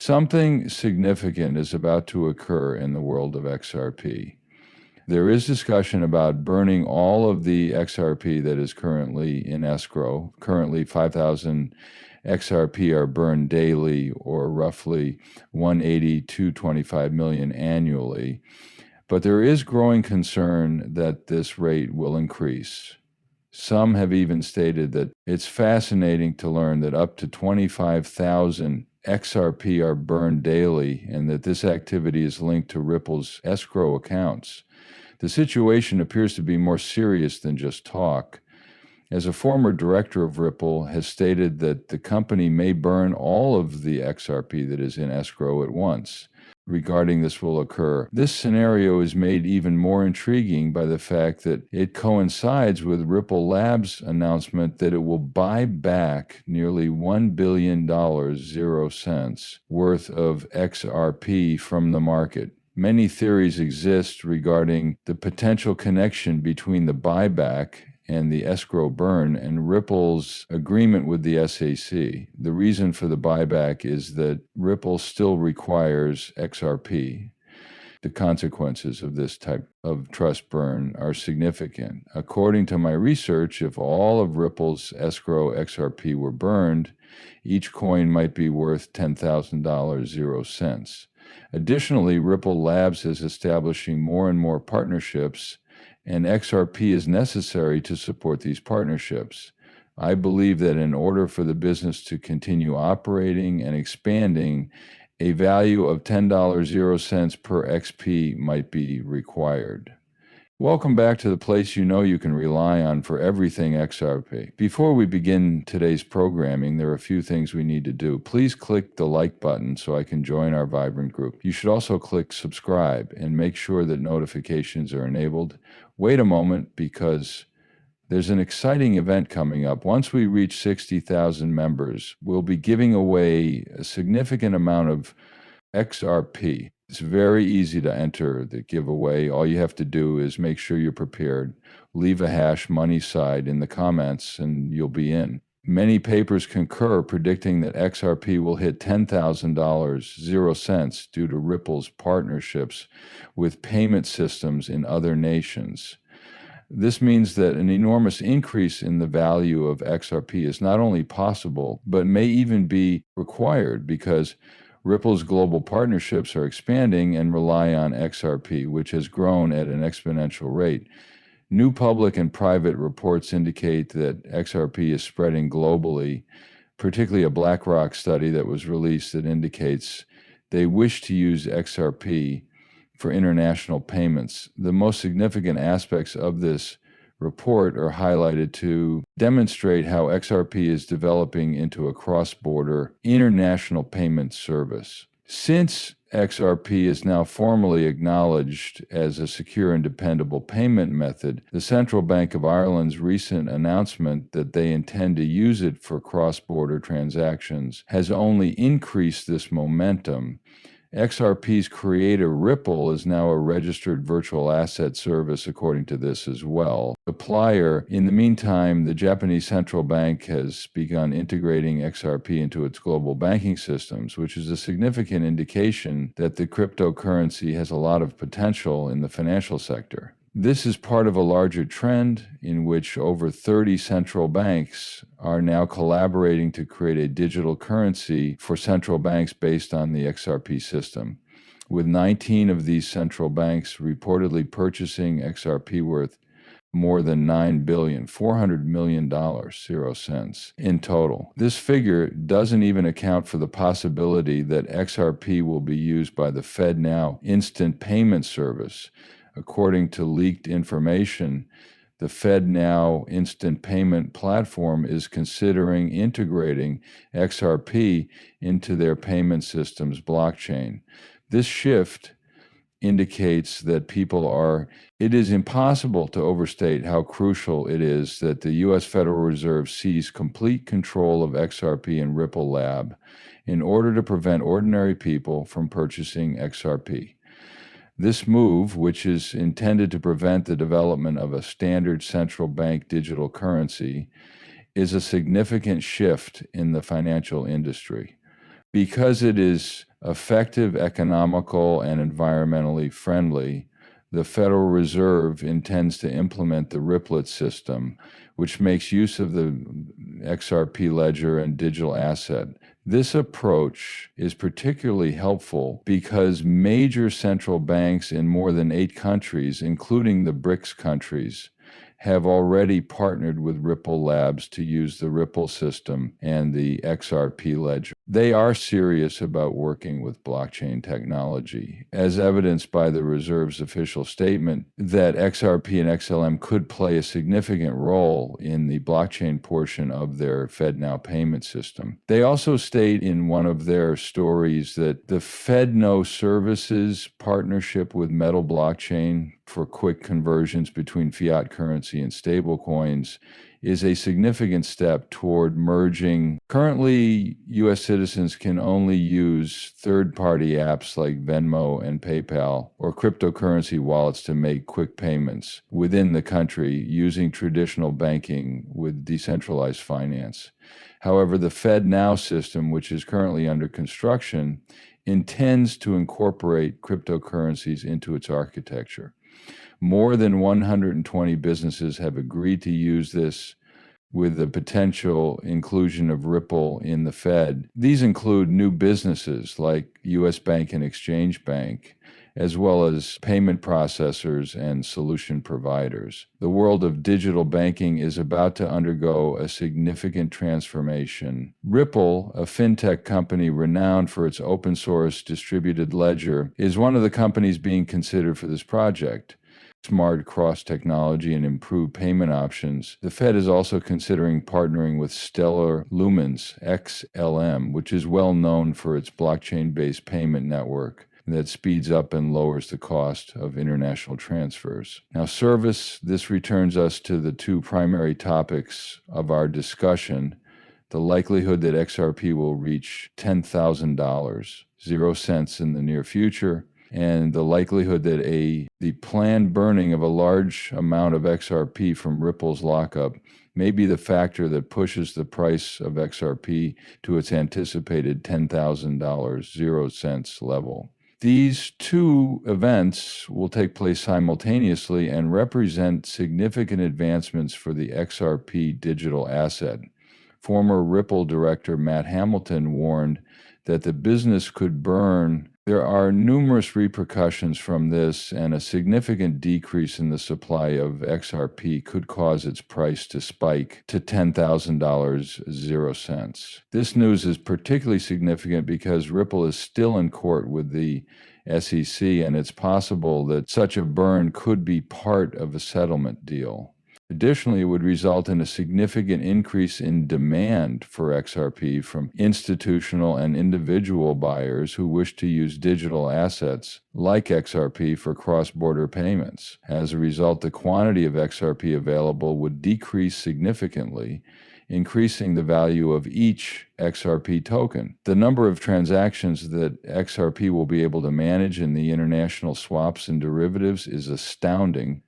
Something significant is about to occur in the world of XRP. There is discussion about burning all of the XRP that is currently in escrow. Currently, 5,000 XRP are burned daily, or roughly 180 to 25 million annually. But there is growing concern that this rate will increase. Some have even stated that it's fascinating to learn that up to 25,000 XRP are burned daily and that this activity is linked to Ripple's escrow accounts. The situation appears to be more serious than just talk, as a former director of Ripple has stated that the company may burn all of the XRP that is in escrow at once. Regarding this will occur. This scenario is made even more intriguing by the fact that it coincides with Ripple Labs' announcement that it will buy back nearly $1 billion, 0 cents, worth of XRP from the market. Many theories exist regarding the potential connection between the buyback and the escrow burn and Ripple's agreement with the SEC. The reason for the buyback is that Ripple still requires XRP. The consequences of this type of trust burn are significant. According to my research, if all of Ripple's escrow XRP were burned, each coin might be worth $10,000, 0 cents. Additionally, Ripple Labs is establishing more and more partnerships, and XRP is necessary to support these partnerships. I believe that in order for the business to continue operating and expanding, a value of $10, 0 cents per XP might be required. Welcome back to the place you know you can rely on for everything XRP. Before we begin today's programming, there are a few things we need to do. Please click the like button so I can join our vibrant group. You should also click subscribe and make sure that notifications are enabled. Wait a moment, because there's an exciting event coming up. Once we reach 60,000 members, we'll be giving away a significant amount of XRP. It's very easy to enter the giveaway. All you have to do is make sure you're prepared. Leave a hash money side in the comments and you'll be in. Many papers concur predicting that XRP will hit $10,000, 0 cents, due to Ripple's partnerships with payment systems in other nations. This means that an enormous increase in the value of XRP is not only possible, but may even be required, because Ripple's global partnerships are expanding and rely on XRP, which has grown at an exponential rate. New public and private reports indicate that XRP is spreading globally, particularly a BlackRock study that was released that indicates they wish to use XRP for international payments. The most significant aspects of this report are highlighted to demonstrate how XRP is developing into a cross-border international payment service. Since XRP is now formally acknowledged as a secure and dependable payment method, the Central Bank of Ireland's recent announcement that they intend to use it for cross-border transactions has only increased this momentum. XRP's creator, Ripple, is now a registered virtual asset service according to this as well. In the meantime, the Japanese central bank has begun integrating XRP into its global banking systems, which is a significant indication that the cryptocurrency has a lot of potential in the financial sector. This is part of a larger trend in which over 30 central banks are now collaborating to create a digital currency for central banks based on the XRP system, with 19 of these central banks reportedly purchasing XRP worth more than $9 billion, $400 million, 0 cents in total. This figure doesn't even account for the possibility that XRP will be used by the FedNow instant payment service. According to leaked information, the FedNow instant payment platform is considering integrating XRP into their payment system's blockchain. This shift indicates that it is impossible to overstate how crucial it is that the U.S. Federal Reserve seize complete control of XRP and Ripple Lab in order to prevent ordinary people from purchasing XRP. This move, which is intended to prevent the development of a standard central bank digital currency, is a significant shift in the financial industry. Because it is effective, economical, and environmentally friendly, the Federal Reserve intends to implement the Riplet system, which makes use of the XRP ledger and digital asset. This approach is particularly helpful because major central banks in more than 8 countries, including the BRICS countries, have already partnered with Ripple Labs to use the Ripple system and the XRP ledger. They are serious about working with blockchain technology, as evidenced by the Reserve's official statement that XRP and XLM could play a significant role in the blockchain portion of their FedNow payment system. They also state in one of their stories that the FedNow Services partnership with Metal Blockchain for quick conversions between fiat currency and stablecoins is a significant step toward merging. Currently, U.S. citizens can only use third-party apps like Venmo and PayPal or cryptocurrency wallets to make quick payments within the country using traditional banking with decentralized finance. However, the FedNow system, which is currently under construction, intends to incorporate cryptocurrencies into its architecture. More than 120 businesses have agreed to use this, with the potential inclusion of Ripple in the Fed. These include new businesses like U.S. Bank and Exchange Bank, as well as payment processors and solution providers. The world of digital banking is about to undergo a significant transformation. Ripple, a fintech company renowned for its open source distributed ledger, is one of the companies being considered for this project. Smart cross technology and improved payment options, the Fed is also considering partnering with Stellar Lumens XLM, which is well known for its blockchain-based payment network that speeds up and lowers the cost of international transfers. Now, this returns us to the 2 primary topics of our discussion: the likelihood that XRP will reach $10,000, 0 cents in the near future, and the likelihood that the planned burning of a large amount of XRP from Ripple's lockup may be the factor that pushes the price of XRP to its anticipated $10,000, 0 cents level. These 2 events will take place simultaneously and represent significant advancements for the XRP digital asset. Former Ripple director Matt Hamilton warned that the business could burn. There are numerous repercussions from this, and a significant decrease in the supply of XRP could cause its price to spike to $10,000, 0 cents. This news is particularly significant because Ripple is still in court with the SEC, and it's possible that such a burn could be part of a settlement deal. Additionally, it would result in a significant increase in demand for XRP from institutional and individual buyers who wish to use digital assets like XRP for cross-border payments. As a result, the quantity of XRP available would decrease significantly, increasing the value of each XRP token. The number of transactions that XRP will be able to manage in the international swaps and derivatives is astounding,